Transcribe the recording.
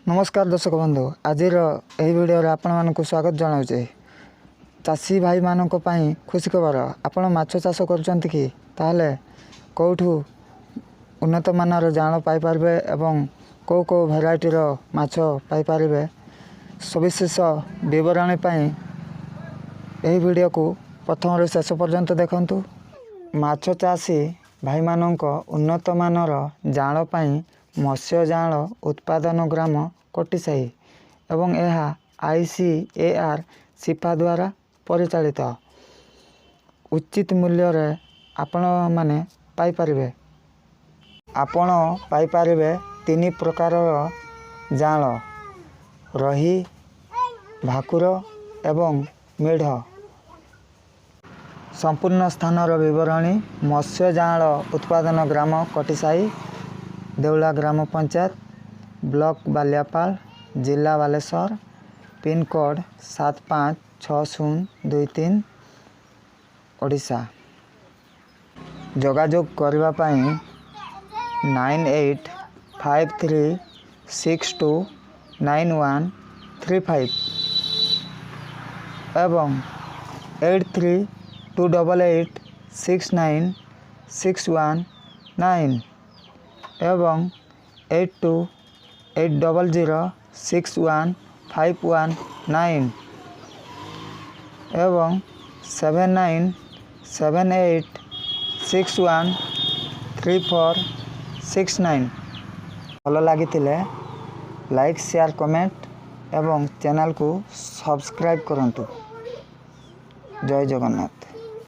नमस्कार दर्शक बंधु आज भिडियो आपण मानक स्वागत जनाऊे चाषी भाई मानक खुशी खबर आपण माछ चाष करछंती कि ताहले कौठू उन्नत मानर जाल पाइपारे एवं कौ कौ भेराइटी माछ पाइपारे सविशेष विवरणी यही वीडियो को प्रथम शेष पर्यंत देखंतु। माछ चाषी भाई मानक उन्नत मानर जाल पाई मत्स्य जाल उत्पादन ग्राम कोटिसाही एवं यह ICAR सिफा द्वारा परिचालित उचित मूल्य रे आपण माने पाइपारिबे। आपण पाइपारिबे 3 प्रकार जाल रही भाकुर एवं मेढ। संपूर्ण स्थानर विवरणी मत्स्य जाल उत्पादन ग्राम कोटिसाही देउला ग्राम पंचायत ब्लॉक बालियापाल जिला बालेश्वर पिन कोड 756023 ओडिशा। जोगाजोग करबा पई 9853629135 एवं 8328869619 एवं 8280061519 एवं 7978613469 भल लगी लाइक शेयर कमेंट एवं चैनल को सब्सक्राइब करंतु। जय जगन्नाथ।